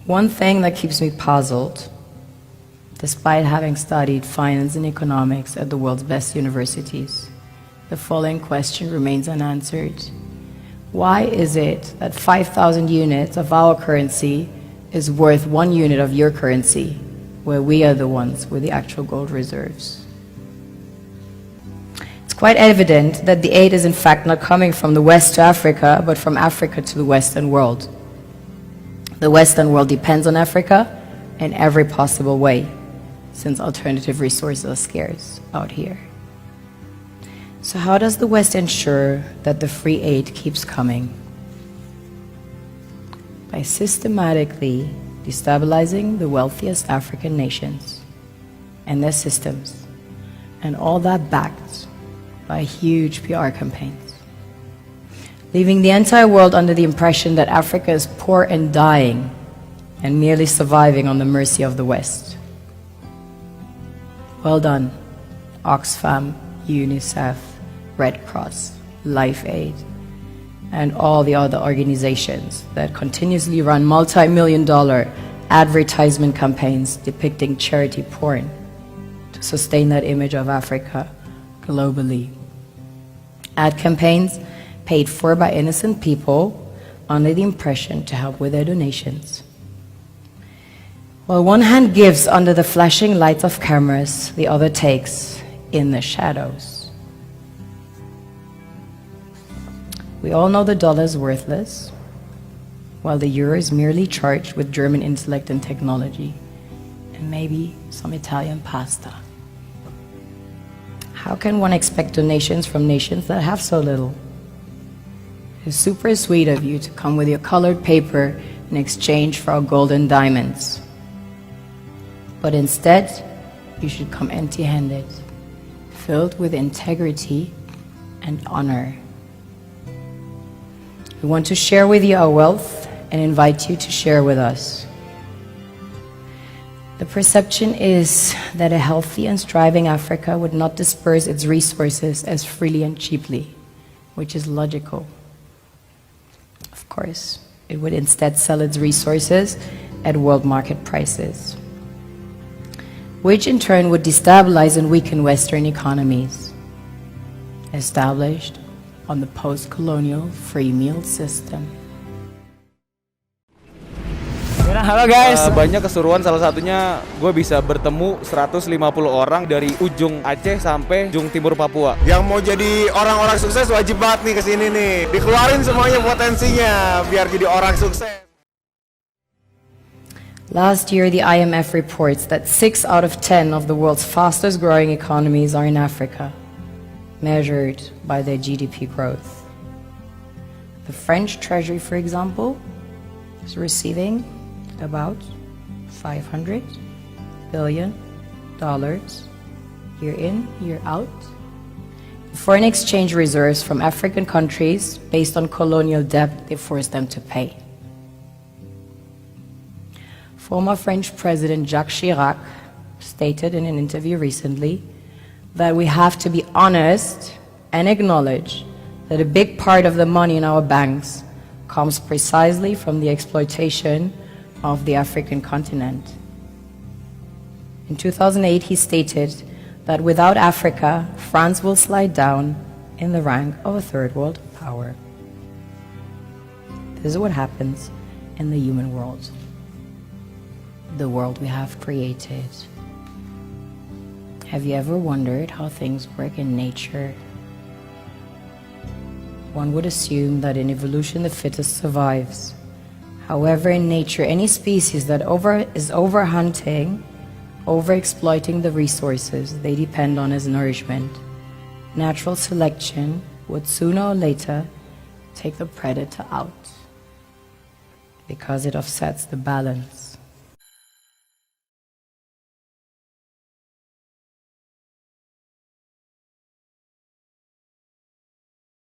One thing that keeps me puzzled, despite having studied finance and economics at the world's best universities, the following question remains unanswered. Why is it that 5,000 units of our currency is worth 1 unit of your currency, where we are the ones with the actual gold reserves? It's quite evident that the aid is in fact not coming from the West to Africa, but from Africa to the Western world. The Western world depends on Africa in every possible way, since alternative resources are scarce out here. So how does the West ensure that the free aid keeps coming? By systematically destabilizing the wealthiest African nations and their systems, and all that backed by huge PR campaigns, leaving the entire world under the impression that Africa is poor and dying and merely surviving on the mercy of the West. Well done, Oxfam, UNICEF, Red Cross, Life Aid, and all the other organizations that continuously run multi-million-dollar advertisement campaigns depicting charity porn to sustain that image of Africa globally. Ad campaigns paid for by innocent people under the impression to help with their donations. While one hand gives under the flashing lights of cameras, the other takes in the shadows. We all know the dollar is worthless, while the euro is merely charged with German intellect and technology, and maybe some Italian pasta. How can one expect donations from nations that have so little? It's super sweet of you to come with your colored paper in exchange for our gold and diamonds. But instead, you should come empty-handed, filled with integrity and honor. We want to share with you our wealth and invite you to share with us. The perception is that a healthy and striving Africa would not disperse its resources as freely and cheaply, which is logical. Of course, it would instead sell its resources at world market prices, which in turn would destabilize and weaken Western economies, established on the post-colonial free meal system. Halo guys, banyak keseruan, salah satunya gue bisa bertemu 150 orang dari ujung Aceh sampai ujung timur Papua. Yang mau jadi orang-orang sukses wajib banget nih kesini nih, dikeluarin semuanya potensinya biar jadi orang sukses. Last year, the IMF reports that 6 out of 10 of the world's fastest growing economies are in Africa, measured by their GDP growth. The French Treasury, for example, is receiving about $500 billion year in, year out. Foreign exchange reserves from African countries based on colonial debt they forced them to pay. Former French President Jacques Chirac stated in an interview recently that we have to be honest and acknowledge that a big part of the money in our banks comes precisely from the exploitation of the African continent. In 2008, he stated that without Africa, France will slide down in the rank of a third world power. This is what happens in the human world, the world we have created. Have you ever wondered how things work in nature? One would assume that in evolution the fittest survives. However, in nature, any species that is overhunting, overexploiting the resources they depend on as nourishment, natural selection would sooner or later take the predator out because it offsets the balance.